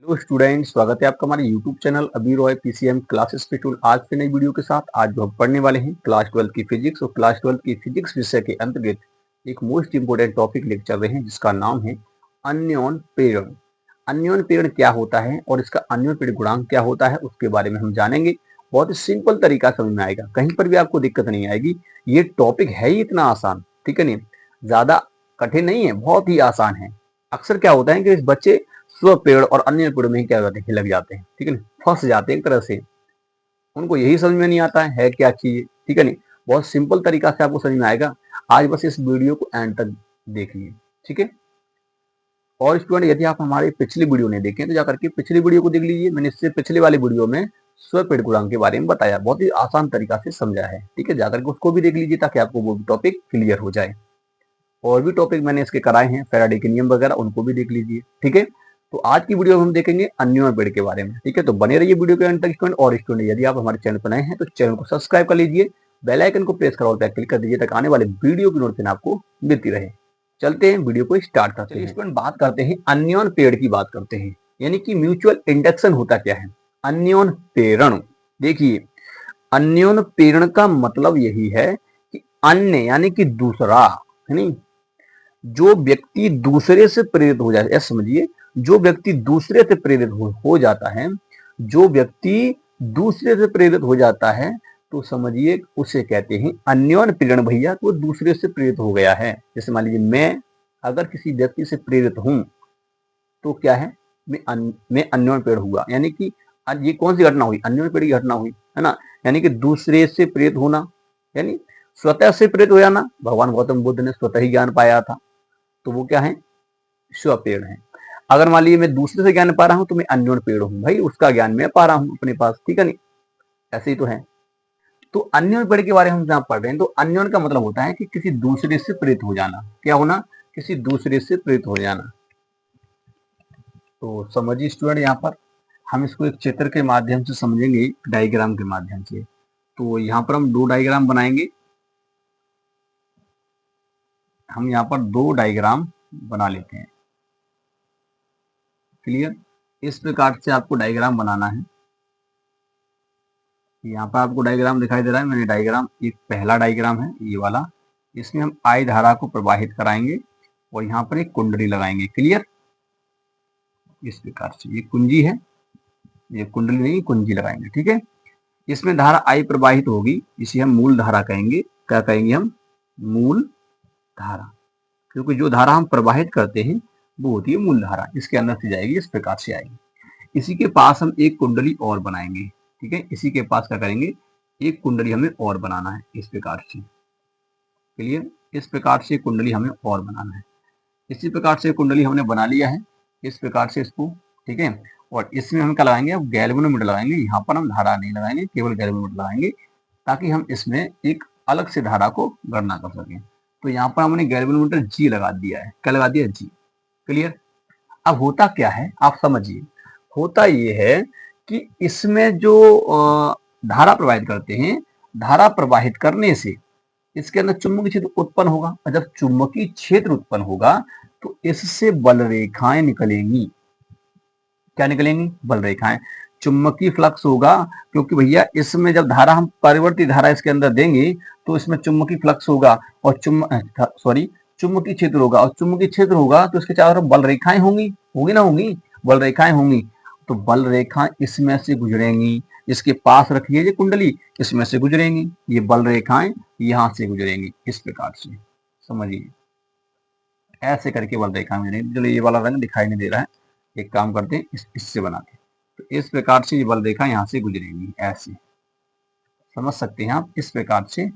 Hello student, स्वागत है आपका हमारे यूट्यूब चैनल अभी रॉय पीसीएम क्लासेस पे टूल। आज के नई वीडियो के साथ आज जो हम पढ़ने वाले हैं क्लास 12 की फिजिक्स और क्लास 12 की फिजिक्स विषय के अंतर्गत एक मोस्ट इंपोर्टेंट टॉपिक लेकर चल रहे हैं जिसका नाम है अन्योन प्रेरण। अन्योन प्रेरण क्या होता है और इसका अन्योन प्रेरण गुणांक क्या होता है उसके बारे में हम जानेंगे। बहुत ही सिंपल तरीका समझ में आएगा, कहीं पर भी आपको दिक्कत नहीं आएगी। ये टॉपिक है ही इतना आसान, ठीक है नहीं, ज्यादा कठिन नहीं है, बहुत ही आसान है। अक्सर क्या होता है कि इस बच्चे स्व पेड़ और अन्य पेड़ में क्या जाते हैं, लग जाते हैं, ठीक है ना, फंस जाते हैं एक तरह से। उनको यही समझ में नहीं आता है क्या चीज, ठीक है नहीं। बहुत सिंपल तरीका से आपको समझ में आएगा। आज बस इस वीडियो को एंड तक देखिए, ठीक है। और स्टूडेंट, यदि आप हमारी पिछली वीडियो नहीं देखें तो जाकर के पिछली वीडियो को देख लीजिए। मैंने इससे पिछले वाली वीडियो में स्व पेड़ गुणांक के बारे में बताया, बहुत ही आसान तरीका से समझा है, ठीक है। जाकर के उसको भी देख लीजिए ताकि आपको वो टॉपिक क्लियर हो जाए। और भी टॉपिक मैंने इसके कराए हैं, फैराडे के नियम वगैरह, उनको भी देख लीजिए, ठीक है। तो आज की वीडियो में हम देखेंगे अन्योन पेड़ के बारे में, ठीक है। तो बने रहिए वीडियो के अंत तक स्टूडेंट। और स्टूडेंट, यदि आप हमारे चैनल पर नए हैं तो चैनल को सब्सक्राइब कर लीजिए, बेल आइकन को प्रेस कर ऑल पे क्लिक कर दीजिए ताकि आने वाले वीडियो की नोटिफिकेशन आपको मिलती रहे। चलते हैं वीडियो को स्टार्ट करते हैं। स्टूडेंट, बात करते हैं अन्योन पेड़ की, बात करते हैं यानी कि म्यूचुअल इंडक्शन होता क्या है, अन्योन प्रेरण। देखिए, अन्योन प्रेरण का मतलब यही है कि अन्य यानी कि दूसरा, है नहीं, जो व्यक्ति दूसरे से प्रेरित हो जाए, ऐसा समझिए, जो व्यक्ति दूसरे से प्रेरित हो जाता है, जो व्यक्ति दूसरे से प्रेरित हो जाता है, तो समझिए उसे कहते हैं अन्योन प्रेरण। भैया, तो वो दूसरे से प्रेरित हो गया है। जैसे मान लीजिए मैं अगर किसी व्यक्ति से प्रेरित हूं तो क्या है, मैं अन्योन प्रेरित हुआ, यानी कि आज ये कौन सी घटना हुई, अन्योन प्रेरित की घटना हुई, है ना। यानी कि दूसरे से प्रेरित होना, यानी स्वतः से प्रेरित हो जाना। भगवान गौतम बुद्ध ने स्वतः ही ज्ञान पाया था, तो वो क्या है, स्व पेड़ है। अगर मान लीजिए मैं दूसरे से ज्ञान पा रहा हूं तो मैं अन्योन पेड़ हूं, भाई उसका ज्ञान मैं पा रहा हूं अपने पास, ठीक है नहीं, ऐसे ही तो है। तो अन्योन पेड़ के बारे में हम जहां पढ़ रहे हैं, तो अन्योन का मतलब होता है कि किसी दूसरे से प्रेरित हो जाना। क्या होना, किसी दूसरे से प्रेरित हो जाना। तो समझिए स्टूडेंट, यहाँ पर हम इसको एक चित्र के माध्यम से समझेंगे, डायग्राम के माध्यम से। तो यहाँ पर हम दो डायग्राम बनाएंगे, हम यहाँ पर दो डायग्राम बना लेते हैं। क्लियर, इस प्रकार से आपको डायग्राम बनाना है। यहाँ पर आपको डायग्राम दिखाई दे रहा है, मैंने डायग्राम, एक पहला डायग्राम है ये वाला, इसमें हम आई धारा को प्रवाहित कराएंगे और यहाँ पर एक कुंडली लगाएंगे। क्लियर, इस प्रकार से ये कुंजी है, ये कुंडली नहीं कुंजी लगाएंगे, ठीक है। इसमें धारा आई प्रवाहित होगी, इसे हम मूल धारा कहेंगे। क्या कहेंगे हम, मूल धारा, क्योंकि जो धारा हम प्रवाहित करते हैं वो होती है मूल धारा, इसके अंदर से जाएगी, इस प्रकार से आएगी। इसी के पास हम एक कुंडली और बनाएंगे, ठीक है। इसी के पास क्या करेंगे, एक कुंडली हमें और बनाना है, इस प्रकार से। क्लियर, इस प्रकार से कुंडली हमें और बनाना है। इसी प्रकार से कुंडली हमने बना लिया है, इस प्रकार से इसको, ठीक है। और इसमें हम क्या लगाएंगे, अब गैल्वेनोमीटर लगाएंगे। यहाँ पर हम धारा नहीं लगाएंगे, केवल गैल्वेनोमीटर लगाएंगे ताकि हम इसमें एक अलग से धारा को गणना कर सकें। तो यहाँ पर हमने गैल्वेनोमीटर जी लगा दिया है। क्या लगा दिया, जी। क्लियर, अब होता क्या है आप समझिए, होता ये है कि इसमें जो धारा प्रवाहित करते हैं, धारा प्रवाहित करने से इसके अंदर चुंबकीय क्षेत्र उत्पन्न होगा, और जब चुंबकीय क्षेत्र उत्पन्न होगा तो इससे बल रेखाएं निकलेंगी। क्या निकलेंगी, बल रेखाएं। चुंबकीय फ्लक्स होगा, क्योंकि भैया इसमें जब धारा हम परिवर्तित धारा इसके अंदर देंगे तो इसमें चुंबकीय फ्लक्स होगा और चुंबकीय क्षेत्र होगा, और चुंबकीय क्षेत्र होगा तो इसके चारों तरफ बल रेखाएं होंगी, होंगी ना, होंगी, बल रेखाएं होंगी। तो बल रेखा इसमें से गुजरेंगी, इसके पास रखिए ये कुंडली, इसमें से गुजरेंगी, ये बल रेखाएं यहां से गुजरेंगी, इस प्रकार से समझिए, ऐसे करके बल रेखा गुजरेंगी। चलो ये वाला रंग दिखाई नहीं दे रहा है, एक काम करते हैं इससे बनाते हैं। तो इस प्रकार से ये बल रेखा यहाँ से गुजरेगी, ऐसे समझ सकते हैं आप, इस प्रकार से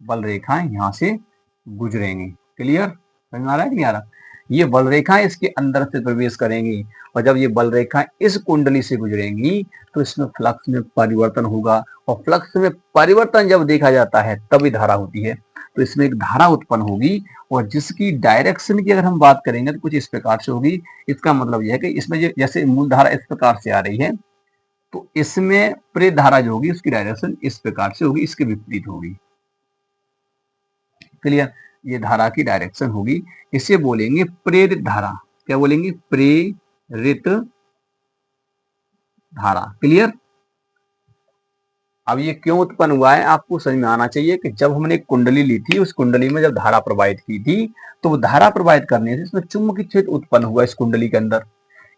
बल रेखाएं यहाँ से गुजरेंगी। क्लियर, समझ में आ रहा है कि नहीं आ रहा। ये बल रेखाएं इसके अंदर से प्रवेश करेंगी, और जब ये बल रेखाएं इस कुंडली से गुजरेंगी तो इसमें फ्लक्स में परिवर्तन होगा, और फ्लक्स में परिवर्तन जब देखा जाता है तभी धारा होती है। तो इसमें एक धारा उत्पन्न होगी, और जिसकी डायरेक्शन की अगर हम बात करेंगे तो कुछ इस प्रकार से होगी। इसका मतलब यह है कि इसमें जैसे मूल धारा इस प्रकार से आ रही है, तो इसमें प्रेरित धारा जो होगी उसकी डायरेक्शन इस प्रकार से होगी, इसके विपरीत होगी। क्लियर, ये धारा की डायरेक्शन होगी, इसे बोलेंगे प्रेरित धारा। क्या बोलेंगे, प्रेरित धारा। क्लियर। अब ये क्यों उत्पन्न हुआ है आपको समझ में आना चाहिए कि जब हमने एक कुंडली ली थी, उस कुंडली में जब धारा प्रवाहित की थी, तो वो धारा प्रवाहित करने से इसमें चुंबकीय क्षेत्र उत्पन्न हुआ इस कुंडली के अंदर।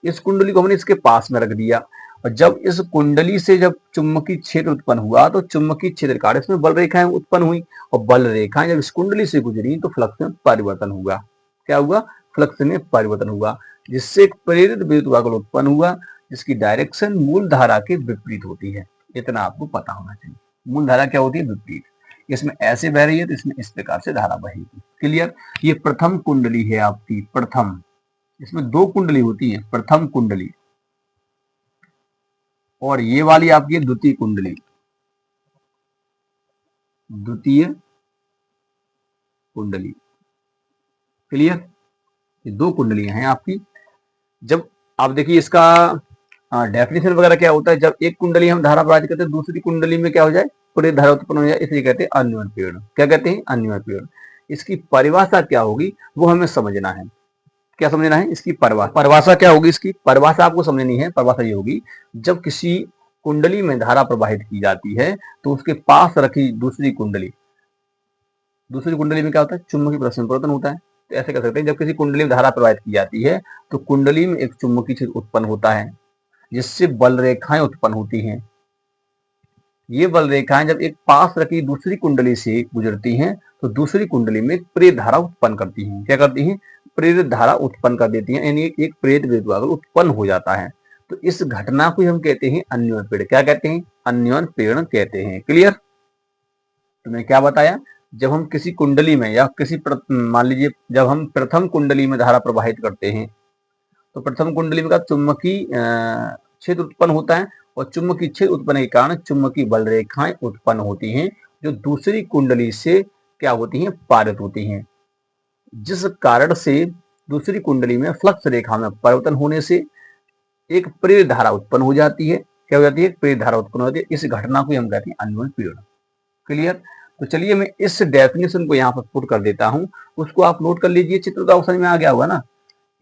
इस कुंडली को हमने इसके पास में रख दिया, और जब इस कुंडली से जब चुंबकीय क्षेत्र उत्पन्न हुआ तो चुंबकीय क्षेत्र के कारण इसमें बल रेखाएं उत्पन्न हुई, और बल रेखाएं जब इस कुंडली से गुजरी तो फ्लक्स में परिवर्तन हुआ। क्या हुआ? फ्लक्स में परिवर्तन हुआ, जिससे एक प्रेरित विद्युत वाहक उत्पन्न हुआ, जिसकी डायरेक्शन मूल धारा के विपरीत होती है। इतना आपको पता होना चाहिए। मूल धारा क्या होती है? विपरीत। इसमें ऐसे बह रही है तो इसमें इस प्रकार से धारा बहेगी। क्लियर। ये प्रथम कुंडली है आपकी, प्रथम। इसमें दो कुंडली होती है, प्रथम कुंडली, और ये वाली आपकी द्वितीय कुंडली, द्वितीय कुंडली। क्लियर। ये दो कुंडलियां हैं आपकी। जब आप देखिए इसका डेफिनेशन वगैरह क्या होता है, जब एक कुंडली हम धारा प्रवाहित करते हैं, दूसरी कुंडली में क्या हो जाए? पूरी धारा उत्पन्न हो जाए, इसलिए कहते हैं अन्योन्य प्रेरण। क्या कहते हैं? अन्योन्य प्रेरण। इसकी परिभाषा क्या होगी वो हमें समझना है। क्या समझना है? इसकी परिभाषा क्या होगी? इसकी परिभाषा आपको समझनी है। परिभाषा ये होगी, जब किसी कुंडली में धारा प्रवाहित की जाती है तो उसके पास रखी दूसरी कुंडली में क्या होता है? चुंबकीय प्रश्न परिवर्तन होता है। तो ऐसे कर सकते हैं, जब किसी कुंडली में धारा प्रवाहित की जाती है तो कुंडली में एक चुंबकीय क्षेत्र उत्पन्न होता है, जिससे बल रेखाएं उत्पन्न होती हैं। ये बल रेखाएं जब एक पास रखी दूसरी कुंडली से गुजरती हैं तो दूसरी कुंडली में प्रेरित धारा उत्पन्न करती हैं। क्या करती हैं? प्रेरित धारा उत्पन्न कर देती हैं, यानी एक प्रेरित विद्युत वाहक उत्पन्न हो जाता है। तो इस घटना को हम कहते हैं अन्योन्य प्रेरण। क्या कहते हैं? अन्योन्य प्रेरण कहते हैं। क्लियर। तो मैं क्या बताया, जब हम किसी कुंडली में या किसी मान लीजिए जब हम प्रथम कुंडली में धारा प्रवाहित करते हैं तो प्रथम कुंडली में का चुंबकीय क्षेत्र उत्पन्न होता है, और चुंबकीय क्षेत्र उत्पन्न के कारण चुंबकीय बल रेखाएं उत्पन्न होती हैं, जो दूसरी कुंडली से क्या होती हैं? पारित होती हैं, जिस कारण से दूसरी कुंडली में फ्लक्स रेखा में परिवर्तन होने से एक प्रेरित धारा उत्पन्न हो जाती है। क्या हो जाती है? प्रेरित धारा उत्पन्न होती है। इस घटना को हम कहते हैं अन्योन्य प्रेरण। क्लियर। तो चलिए मैं इस डेफिनेशन को यहाँ पर पुट कर देता हूँ, उसको आप नोट कर लीजिए। चित्र तो समझ में आ गया होगा ना।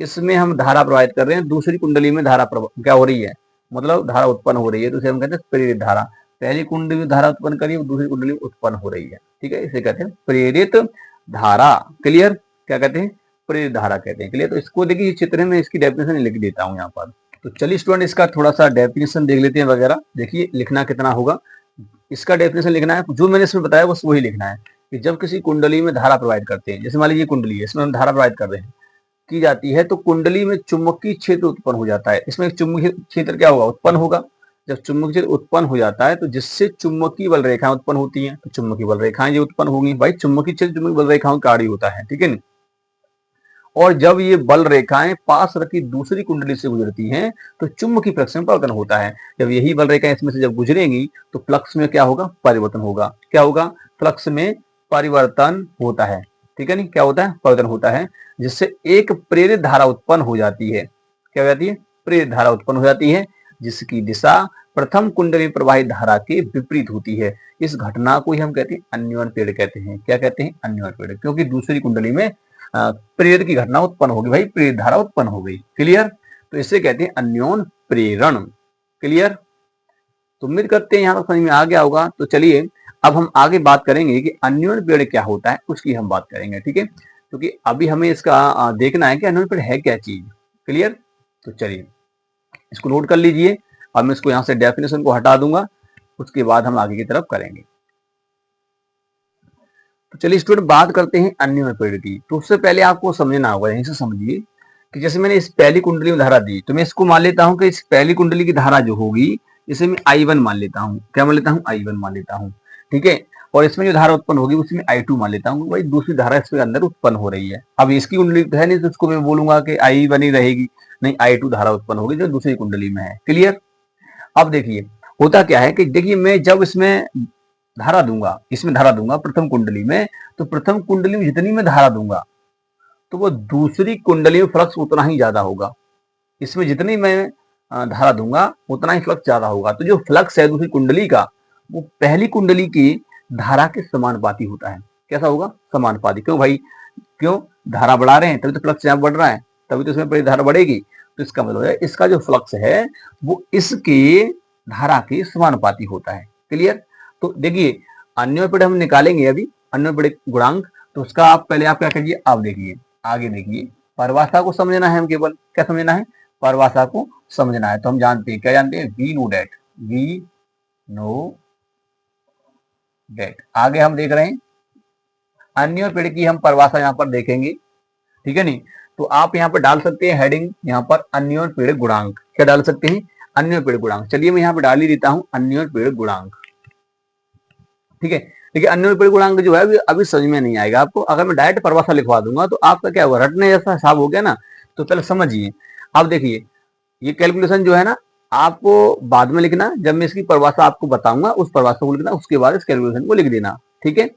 इसमें हम धारा प्रवाहित कर रहे हैं, दूसरी कुंडली में धारा क्या हो रही है? मतलब धारा उत्पन्न हो रही है, तो इसे हम कहते हैं प्रेरित धारा। पहली कुंडली में धारा उत्पन्न करी, दूसरी कुंडली में उत्पन्न हो रही है। ठीक है, इसे कहते हैं प्रेरित धारा। क्लियर। क्या कहते हैं? प्रेरित धारा कहते हैं। क्लियर। तो इसको देखिए चित्र में इसकी डेफिनेशन लिख देता हूँ यहाँ पर। तो चलिए स्टूडेंट इसका थोड़ा सा डेफिनेशन देख लेते हैं वगैरह। देखिए लिखना कितना होगा, इसका डेफिनेशन लिखना है, जो मैंने इसमें बताया बस वही लिखना है कि जब किसी कुंडली में धारा प्रवाहित करते हैं, जैसे मान लीजिए कुंडली है, इसमें हम धारा प्रवाहित कर रहे हैं की जाती है, तो कुंडली में चुंबकीय क्षेत्र उत्पन्न हो जाता है। इसमें चुंबकीय क्षेत्र क्या होगा? उत्पन्न होगा। जब चुंबकीय क्षेत्र उत्पन्न हो जाता है तो जिससे चुंबकीय बल रेखाएं उत्पन्न होती हैं, तो चुंबकीय बल रेखाएं जो उत्पन्न होंगी, भाई चुंबकीय क्षेत्र चुंबकीय बल रेखाओं का कार्य होता है। ठीक है। और जब ये बल रेखाएं पास रखी दूसरी कुंडली से गुजरती हैं तो चुंबकीय फ्लक्स में परिवर्तन होता है। जब यही बल रेखाएं इसमें से जब गुजरेंगी तो फ्लक्स में क्या होगा? परिवर्तन होगा। क्या होगा? फ्लक्स में परिवर्तन होता है। ठीक है नहीं, क्या होता है? परिवर्तन होता है, जिससे एक प्रेरित धारा उत्पन्न हो जाती है। क्या हो जाती है? प्रेरित धारा उत्पन्न हो जाती है, जिसकी दिशा प्रथम कुंडली में प्रवाहित धारा के विपरीत होती है। इस घटना को ही हम कहते हैं अन्योन्य प्रेरण कहते हैं। क्या कहते हैं? अन्योन्य प्रेरण, क्योंकि दूसरी कुंडली में प्रेरित की घटना उत्पन्न होगी, भाई प्रेरित धारा उत्पन्न हो गई। क्लियर। तो इसे कहते हैं अन्योन्य प्रेरण। क्लियर। तो उम्मीद करते हैं यहाँ तक समझ में आ गया होगा। तो चलिए अब हम आगे बात करेंगे कि अन्योन्य प्रेरण क्या होता है, उसकी हम बात करेंगे। ठीक है, क्योंकि अभी हमें इसका देखना है कि अन्योन्य प्रेरण है क्या चीज। क्लियर। तो चलिए इसको नोट कर लीजिए। अब मैं इसको यहाँ से डेफिनेशन को हटा दूंगा, उसके बाद हम आगे की तरफ करेंगे। तो चलिए स्टूडेंट बात करते हैं अन्योन्य प्रेरण की। तो उससे पहले आपको समझना होगा, यहीं से समझिए कि जैसे मैंने इस पहली कुंडली में धारा दी, तो मैं इसको मान लेता हूं कि इस पहली कुंडली की धारा जो होगी इसे मैं I1 मान लेता हूं। क्या मान लेता हूं? I1 मान लेता हूं। ठीक है। और इसमें जो धारा उत्पन्न होगी उसमें I2 मान लेता हूं। भाई दूसरी धारा इसके अंदर उत्पन्न हो रही है। अब इसकी कुंडली है नहीं तो उसको मैं बोलूंगा कि I1 ही रहेगी, नहीं I2 धारा उत्पन्न होगी जो दूसरी कुंडली में है। क्लियर। अब देखिए होता क्या है कि देखिए मैं जब इसमें धारा दूंगा, इसमें धारा दूंगा प्रथम कुंडली में, तो प्रथम कुंडली में जितनी मैं धारा दूंगा तो वो दूसरी कुंडली में फ्लक्स उतना ही ज्यादा होगा। इसमें जितनी मैं धारा दूंगा उतना ही फ्लक्स ज्यादा होगा। तो जो फ्लक्स है दूसरी कुंडली का, वो पहली कुंडली की धारा के समानुपाती होता है। कैसा होगा? समानुपाती। क्यों भाई? क्यों? धारा बढ़ा रहे हैं तभी तो फ्लक्स यहाँ बढ़ रहा है, तभी तो इसमें धारा बढ़ेगी। तो इसका मतलब है इसका जो फ्लक्स है वो इसके धारा के समानुपाती होता है। क्लियर। तो देखिए अन्योन्य हम निकालेंगे अभी अन्योन्य गुणांक, तो उसका आप पहले आप क्या करिए, आप देखिए आगे देखिए परिभाषा को समझना है, हम केवल क्या समझना है, परिभाषा को समझना है। तो हम जानते हैं, क्या जानते हैं, we know that, we know that. आगे हम देख रहे हैं अन्योन्य पेड़ की हम परिभाषा यहाँ पर देखेंगे, ठीक है नहीं। तो आप यहाँ पर डाल सकते हैं हेडिंग, यहाँ पर अन्योन्य पेड़ गुणांक, क्या डाल सकते हैं, अन्योन्य पेड़ गुणांक। चलिए मैं यहाँ पर डाल ही देता हूँ अन्योन्य पेड़ गुणांक, ठीक है। देखिए अन्योन्य पेड़ गुणांक जो है अभी समझ में नहीं आएगा आपको, अगर मैं डायरेक्ट परिभाषा लिखवा दूंगा तो आपका क्या होगा, रटने जैसा हिसाब हो गया ना। तो पहले समझिए। अब देखिए ये कैलकुलेशन जो है ना आपको बाद में लिखना, जब मैं इसकी परिभाषा आपको बताऊंगा उस परिभाषा को लिखना, उसके बाद इस कैलकुलेशन को लिख देना, ठीक है।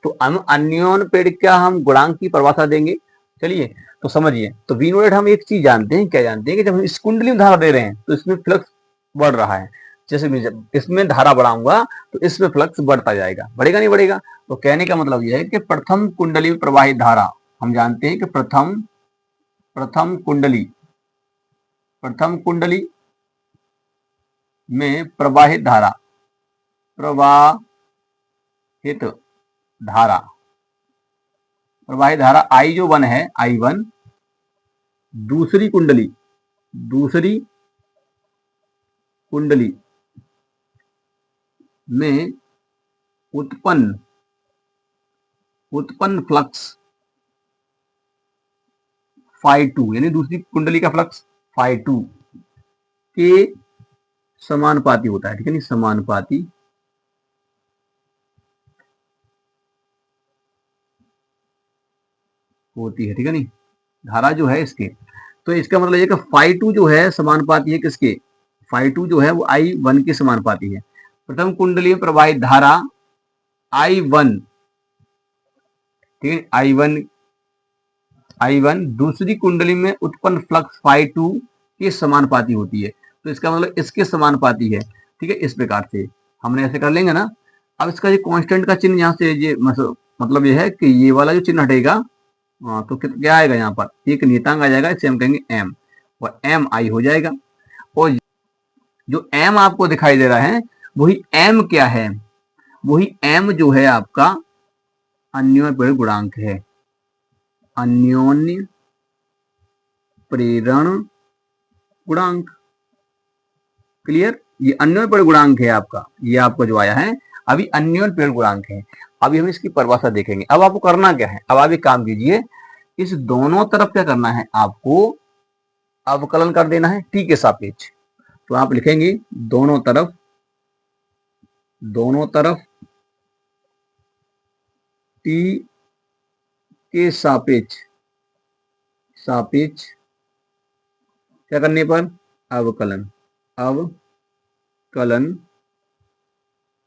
तो हम अन्योन्य पेड़ क्या हम गुणांक की परिभाषा देंगे। चलिए तो समझिए। तो वी नोट हम एक चीज जानते हैं, क्या जानते हैं कि जब हम इस कुंडली में धारा दे रहे हैं तो इसमें फ्लक्स बढ़ रहा है। जैसे मैं जब इसमें धारा बढ़ाऊंगा तो इसमें फ्लक्स बढ़ता जाएगा, बढ़ेगा नहीं बढ़ेगा। तो कहने का मतलब यह है कि प्रथम कुंडली में प्रवाहित धारा, हम जानते हैं कि प्रथम कुंडली में प्रवाहित धारा आई जो 1 है, I1 दूसरी कुंडली में उत्पन्न फ्लक्स phi2 यानी दूसरी कुंडली का फ्लक्स phi2 के समानुपाती होता है, ठीक है नहीं, समानुपाती होती है, ठीक है नहीं, धारा जो है इसके। तो इसका मतलब ये कि phi2 जो है समानुपाती है किसके, phi2 जो है वो I1 के समानुपाती है। प्रथम कुंडली में प्रवाहित धारा I1, ठीक है, I1 दूसरी कुंडली में उत्पन्न फ्लक्स phi2 के समानुपाती होती है। तो इसका मतलब इसके समानुपाती है, ठीक है। इस प्रकार से हमने ऐसे कर लेंगे ना। अब इसका ये कांस्टेंट का चिन्ह यहाँ से ये मतलब ये है कि ये वाला जो चिन्ह हटेगा, तो क्या आएगा, यहाँ पर एक नियतांक आ जाएगा, इसे हम कहेंगे m, और m i हो जाएगा। और जो m आपको दिखाई दे रहा है वही m क्या है, वही m जो है आपका अन्योन्य प्रेरण गुणांक है, अन्योन्य प्रेरण गुणांक। क्लियर। ये अन्योन्य प्रेरण गुणांक है आपका, ये आपको जो आया है अभी अन्योन्य प्रेरण गुणांक है। अभी हम इसकी परिभाषा देखेंगे। अब आपको करना क्या है, अब आप एक काम कीजिए, इस दोनों तरफ क्या करना है, आपको अवकलन कर देना है t के सापेक्ष। तो आप लिखेंगे दोनों तरफ t के सापेक्ष क्या करने पर, अवकलन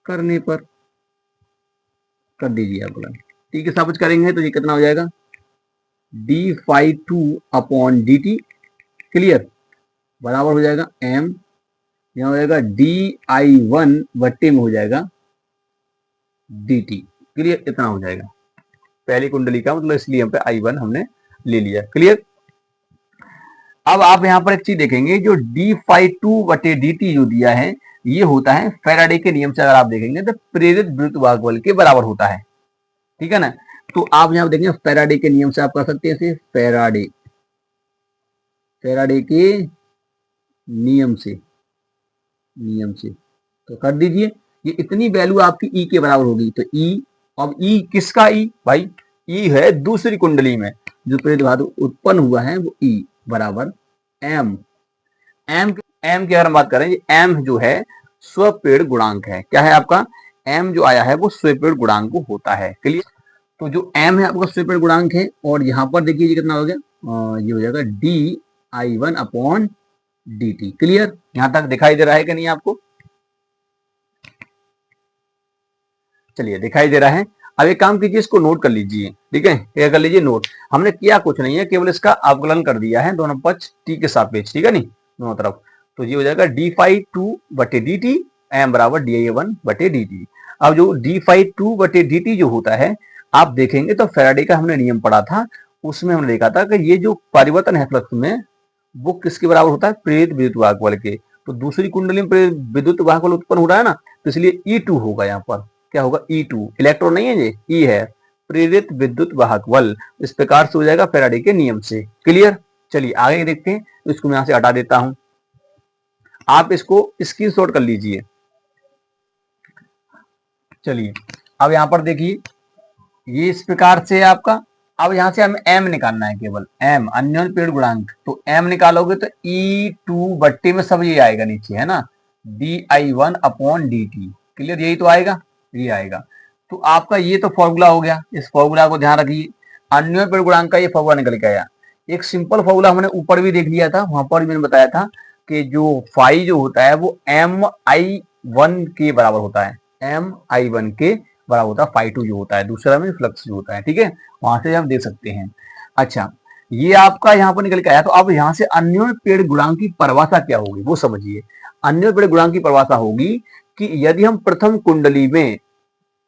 करने पर कर दीजिए अवकलन। t के सापेक्ष करेंगे तो ये कितना हो जाएगा, d∅2 अपॉन dt, क्लियर, बराबर हो जाएगा m, यहाँ हो जाएगा di1 बट्टे में हो जाएगा dt, क्लियर, इतना हो जाएगा पहली कुंडली का, मतलब इसलिए हम पे I1 हमने ले लिया, क्लियर। अब आप यहाँ पर एक चीज देखेंगे, जो d∅2 बटे dt जो दिया है ये होता है फैराडे के नियम से, अगर आप देखेंगे तो प्रेरित विद्युत वाहक बल के बराबर होता है, ठीक है ना। तो आप यहाँ देखेंगे फैराडे के नियम से आप कर सकते हैं इसे, फैराडे के नियम से तो कर दीजिए। ये इतनी वैल्यू आपकी ई के बराबर होगी। तो ई, अब ई किसका ई भाई, ई है दूसरी कुंडली में जो प्रेरित वाहक उत्पन्न हुआ है वो ई बराबर एम की अगर हम बात करें, एम जो है स्वप्रेरण गुणांक है, क्या है आपका, एम जो आया है वो स्वप्रेरण गुणांक होता है, क्लियर। तो जो एम है आपका स्वप्रेरण गुणांक है, और यहाँ पर देखिए ये कितना हो गया, ये हो जाएगा di1 अपॉन dt, क्लियर। यहां तक दिखाई दे रहा है कि नहीं आपको, चलिए दिखाई दे रहा है। अब एक काम कीजिए, इसको नोट कर लीजिए, ठीक है, क्या कर लीजिए नोट। हमने किया कुछ नहीं है, केवल इसका अवकलन कर दिया है दोनों पक्ष t के सापेक्ष, ठीक है नहीं, दोनों तरफ। तो ये हो जाएगा d∅2 बटे dt, m बराबर di1 बटे dt। अब जो d∅2 बटे dt जो होता है, आप देखेंगे तो फैराडे का हमने नियम पढ़ा था, उसमें हमने देखा था कि ये जो परिवर्तन है फ्लक्स में वो किसके बराबर होता है? प्रेरित विद्युत वाहक बल के। तो दूसरी कुंडली में प्रेरित विद्युत वाहक बल उत्पन्न हो रहा है ना, तो इसलिए E2 होगा। यहाँ पर क्या होगा? E2। इलेक्ट्रॉन नहीं है ये, E है, प्रेरित विद्युत वाहक बल। इस प्रकार से हो जाएगा फैराडे के नियम से। क्लियर? चलिए आगे देखते हैं। तो इसको मैं यहां से हटा देता हूं, आप इसको स्क्रीनशॉट कर लीजिए। चलिए अब यहां पर देखिए, ये इस प्रकार से आपका, अब यहां से हमें एम निकालना है, केवल एम, अन्योन्य प्रेरण गुणांक। तो एम निकालोगे तो E2 बट्टे में सब ये आएगा नीचे, है ना, di1 अपॉन dt। क्लियर? यही तो आएगा, ये आएगा। तो आपका ये तो फॉर्मूला हो गया, इस फॉर्मूला को ध्यान रखिए। अन्योन्य प्रेरण गुणांक का ये फॉर्मूला निकल के आया। एक सिंपल फॉर्मूला हमने ऊपर भी देख लिया था, वहां पर भी मैंने बताया था कि जो फाई जो होता है वो Mi1 के बराबर होता है, Mi1 के बराबर होता है फाई2 जो होता है, दूसरा में फ्लक्स जो होता है। ठीक है, वहां से हम देख सकते हैं। अच्छा, ये आपका यहाँ पर निकल के आया। तो अब यहाँ से अन्योन्य प्रेरण गुणांक की परिभाषा क्या होगी वो समझिए। अन्योन्य प्रेरण गुणांक की परिभाषा होगी कि यदि हम प्रथम कुंडली में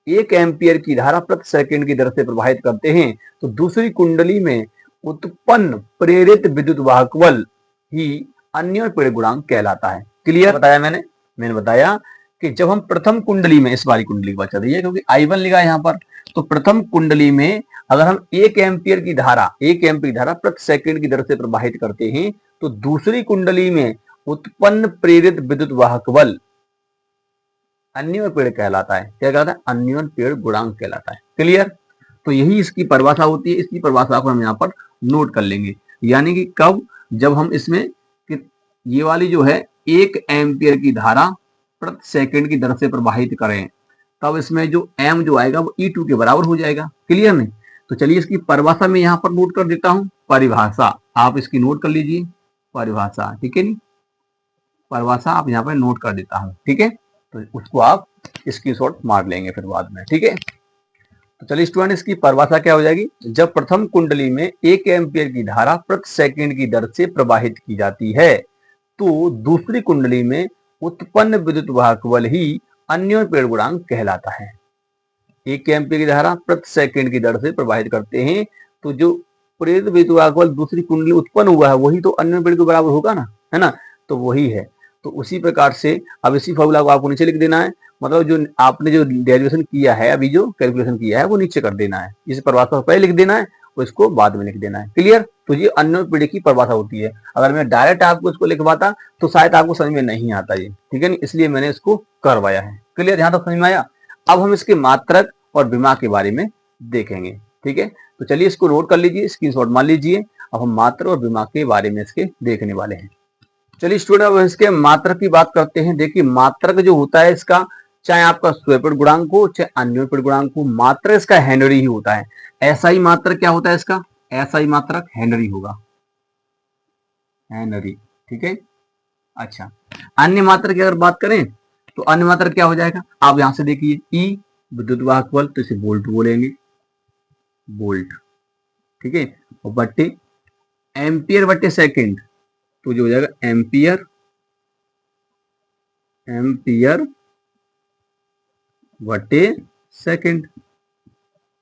1 एम्पियर की धारा प्रति सेकंड की दर से प्रवाहित करते हैं, तो दूसरी कुंडली में उत्पन्न प्रेरित विद्युत वाहक बल ही अन्योन्य प्रेरण गुणांक कहलाता है। क्लियर? बताया मैंने बताया कि जब हम प्रथम कुंडली में, इस वाली कुंडली की बात चल रही है क्योंकि I1 लिखा है यहाँ पर, तो प्रथम कुंडली में अगर हम 1 एम्पियर की धारा प्रति सेकंड की दर से प्रवाहित करते हैं, तो दूसरी कुंडली में उत्पन्न प्रेरित विद्युत वाहक बल अन्योन्य प्रेरण कहलाता है। क्या कहलाता है? अन्योन्य प्रेरण गुणांक कहलाता है। क्लियर? तो यही इसकी परिभाषा होती है। इसकी परिभाषा को हम यहाँ पर नोट कर लेंगे, यानी कि कब, जब हम इसमें ये वाली जो है 1 एम्पियर की धारा प्रति सेकंड की दर से प्रवाहित करें, तब इसमें जो m जो आएगा वो E2 के बराबर हो जाएगा। क्लियर नहीं? तो चलिए इसकी परिभाषा में यहाँ पर नोट कर देता हूं। परिभाषा आप इसकी नोट कर लीजिए, परिभाषा। ठीक है, नहीं परिभाषा आप यहाँ पर नोट कर देता हूं। ठीक है, तो उसको आप स्क्रीनशॉट मार लेंगे फिर बाद में। ठीक है, तो चलिए स्टूडेंट, इसकी परिभाषा क्या हो जाएगी? जब प्रथम कुंडली में 1 एम्पियर की धारा प्रति सेकंड की दर से प्रवाहित की जाती है, तो दूसरी कुंडली में उत्पन्न विद्युत वाहक बल ही अन्योन्य प्रेरण गुणांक कहलाता है। 1 एम्पियर की धारा प्रति सेकंड की दर से प्रवाहित करते हैं, तो जो प्रेरित विद्युत वाहक बल दूसरी कुंडली उत्पन्न हुआ है वही तो अन्योन्य प्रेरण के बराबर होगा ना, है ना? तो वही है। तो उसी प्रकार से अब इसी फॉर्मूला को आपको नीचे लिख देना है, मतलब जो आपने जो डेरिवेशन किया है, अभी जो कैलकुलेशन किया है वो नीचे कर देना है। इस परिभाषा पहले लिख देना है और इसको बाद में लिख देना है। क्लियर? तो ये अन्योन्य प्रेरण की परिभाषा होती है। अगर मैं डायरेक्ट आपको इसको लिखवाता तो शायद आपको समझ में नहीं आता ये। ठीक है, इसलिए मैंने इसको करवाया है। क्लियर? यहाँ तक समझ में आया? अब हम इसके मात्रक और विमा के बारे में देखेंगे। ठीक है, तो चलिए इसको नोट कर लीजिए, स्क्रीनशॉट मान लीजिए। अब हम मात्रक और विमा के बारे में इसके देखने वाले हैं। चलिए स्टूडेंट, अब इसके मात्रक की बात करते हैं। देखिए मात्रक जो होता है इसका, चाहे आपका स्वयं गुणांक हो चाहे अन्योन्य प्रेरण गुणांक हो, मात्रक इसका हेनरी ही होता है। ऐसा ही मात्रक क्या होता है इसका? ऐसा ही मात्रक हेनरी होगा, हेनरी। ठीक है, अच्छा अन्य मात्रक की अगर बात करें तो अन्य मात्रक क्या हो जाएगा? आप यहां से देखिए, ई विद्युत वाहक बल, तो इसे वोल्ट बोलेंगे, वोल्ट। ठीक है, और बट्टे एम्पियर बट्टे सेकंड, तो जो हो जाएगा एम्पियर, एम्पियर बटे सेकंड।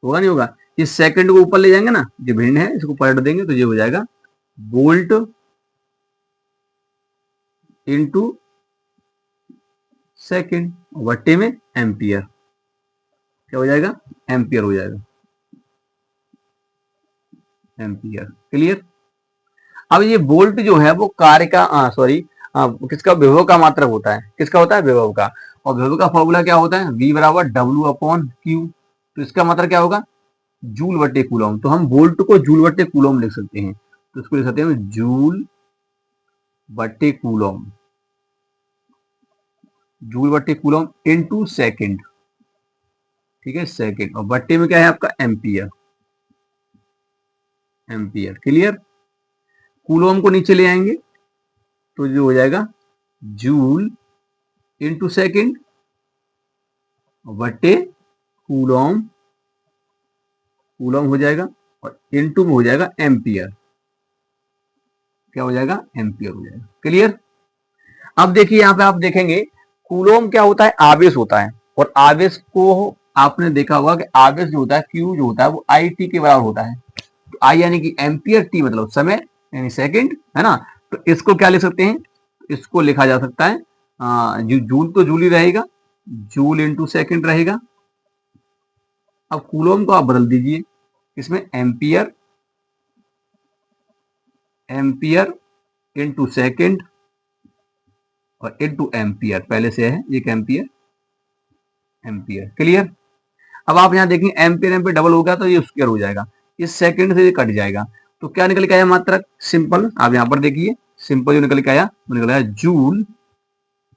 होगा नहीं होगा? इस सेकंड को ऊपर ले जाएंगे ना, जो भिन्न है इसको पलट देंगे तो ये हो जाएगा वोल्ट इनटू सेकंड, बट्टे में एम्पियर। क्या हो जाएगा? एम्पियर हो जाएगा, एम्पियर। क्लियर? अब ये वोल्ट जो है वो कार्य का किसका? विभव का मात्रक होता है। किसका होता है? विभव का। और विभव का फॉर्मूला क्या होता है? V बराबर W अपॉन Q। तो इसका मतलब क्या होगा? जूल बटे कूलम। तो हम वोल्ट को जूल बटे कूलम लिख सकते हैं, तो इसको लिख सकते हैं जूल बटे कूलम, जूल बटे कूलम इनटू सेकंड। ठीक है, सेकंड, और बट्टे में क्या है आपका? Ampere, ampere. क्लियर? कूलम को नीचे ले आएंगे तो जो हो जाएगा जूल इनटू सेकंड बटे कूलम, कूलम हो जाएगा, और इनटू में हो जाएगा एम्पियर। क्या हो जाएगा? एम्पियर हो जाएगा। क्लियर? अब देखिए यहाँ पे आप देखेंगे कूलम क्या होता है? आवेश होता है। और आवेश को आपने देखा होगा कि आवेश जो होता है, क्यू जो होता है वो आई टी के बराबर होता है। तो आई यानी कि एम्पियर, टी मतलब समय यानी सेकंड, है ना? तो इसको क्या लिख सकते हैं, इसको लिखा जा सकता है जो जूल तो जूल ही रहेगा, जूल इंटू सेकेंड रहेगा। अब कूलोम को आप बदल दीजिए, इसमें एम्पियर, एम्पियर इंटू सेकेंड और इंटू एम्पियर, पहले से है एक एम्पियर, एम्पियर। क्लियर। अब आप यहाँ देखेंगे एम्पियर एम्पियर डबल हो गया तो ये स्क्वायर हो जाएगा, इस सेकंड से ये कट जाएगा, तो क्या निकल के आया मात्रक, सिंपल। आप यहाँ पर देखिए सिंपल जो निकल के आया वो निकल आया जूल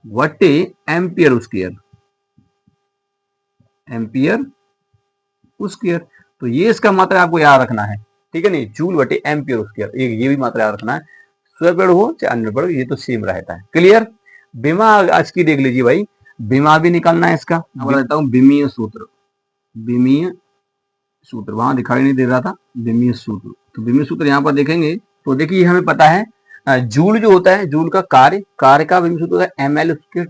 वटे एम्पियर स्क्वायर, एम्पियर स्क्वायर। तो ये इसका मात्रा आपको याद रखना है, ठीक है नहीं, जूल वटे एम्पियर स्क्वायर, ये भी मात्रा याद रखना है, स्क्वायर पेड़ हो चाहे अन्य पेड़, ये तो सेम रहता है। क्लियर। बीमा आज की देख लीजिए भाई, बीमा भी निकालना है इसका, मैं बता देता हूँ बीमीय सूत्र, बीमीय सूत्र वहां दिखाई नहीं दे रहा था, बीमीय सूत्र। तो बीमीय सूत्र यहाँ पर देखेंगे तो देखिए हमें पता है जूल जो होता है, जूल का कार्य, कार्य का बीमीय सूत्र होता है ml स्क्वायर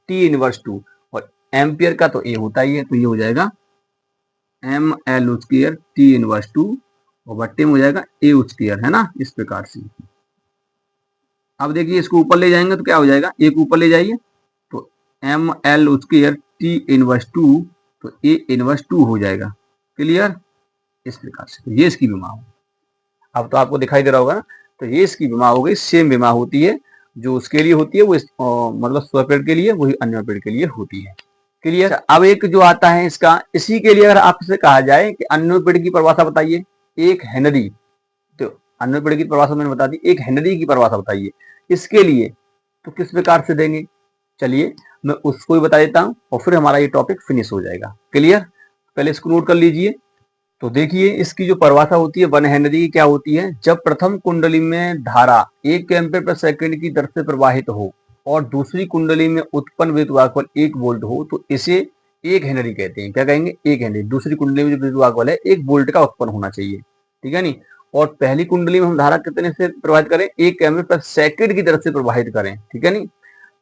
टी इनवर्स 2, और एम्पियर का तो ए होता ही है, तो ये हो जाएगा ml स्क्वायर टी इनवर्स 2 और बट्टे में हो जाएगा ए स्क्वायर, है ना, इस प्रकार से। अब देखिए इसको ऊपर ले जाएंगे तो क्या हो जाएगा, एक ऊपर ले जाइए तो ml स्क्वायर टी इनवर्स 2, तो ए इनवर्स 2 हो जाएगा। क्लियर। इस प्रकार से तो ये इसकी बीमा हो, अब तो आपको दिखाई दे रहा होगा ना, तो ये इसकी बीमा हो गई। सेम बीमा होती है जो उसके लिए होती है वो मतलब स्क्वायर पेड़ के लिए, वही अन्य पेड़ के लिए होती है। क्लियर। अब एक जो आता है इसका, इसी के लिए अगर आपसे कहा जाए कि अन्य पेड़ की परिभाषा बताइए, एक हेनरी, तो अन्य पेड़ की परिभाषा मैंने बता दी, एक हेनरी की परिभाषा बताइए इसके लिए, तो किस प्रकार से देंगे, चलिए मैं उसको ही बता देता हूं और फिर हमारा ये टॉपिक फिनिश हो जाएगा। क्लियर। पहले इसको नोट कर लीजिए। तो देखिए इसकी जो परिभाषा होती है 1 हेनरी की क्या होती है, जब प्रथम कुंडली में धारा 1 एम्पीयर पर सेकंड की दर से प्रवाहित हो और दूसरी कुंडली में उत्पन्न विद्युत वाहकबल 1 वोल्ट हो तो इसे 1 हेनरी कहते हैं। क्या कहेंगे, 1 हेनरी। दूसरी कुंडली में जो विद्युत वाहकबल है 1 वोल्ट का उत्पन्न होना चाहिए, ठीक है नहीं। और पहली कुंडली में हम धारा कितने से प्रवाहित करें, 1 एम्पीयर पर सेकंड की दर से प्रवाहित करें, ठीक है नहीं।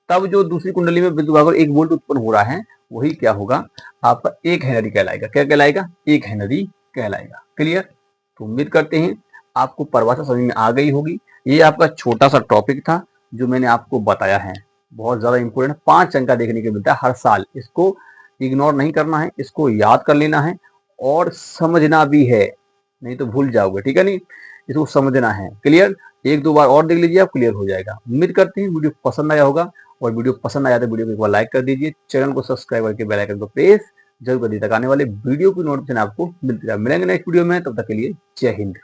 तब जो दूसरी कुंडली में विद्युत वाहकबल 1 वोल्ट उत्पन्न हो रहा है वही क्या होगा, आपका 1 हेनरी कहलाएगा। क्या कहलाएगा, 1 हेनरी कहलाएगा। क्लियर। तो उम्मीद करते हैं आपको परिभाषा समझ में आ गई होगी। ये आपका छोटा सा टॉपिक था जो मैंने आपको बताया है, बहुत ज्यादा इंपॉर्टेंट, 5 अंक का देखने को मिलता है हर साल। इसको इग्नोर नहीं करना है, इसको याद कर लेना है और समझना भी है, नहीं तो भूल जाओगे, ठीक है नहीं, इसको समझना है। क्लियर। 1-2 बार और देख लीजिए, आप क्लियर हो जाएगा। उम्मीद करते हैं वीडियो पसंद आया होगा, और वीडियो पसंद आया तो वीडियो को एक बार लाइक कर दीजिए, चैनल को सब्सक्राइब करके बेल आइकन को प्रेस जरूर कर दीजिए, तक आने वाले वीडियो की नोटिफिकेशन आपको मिलती रहे। मिलेंगे नेक्स्ट वीडियो में, तब तक के लिए जय हिंद।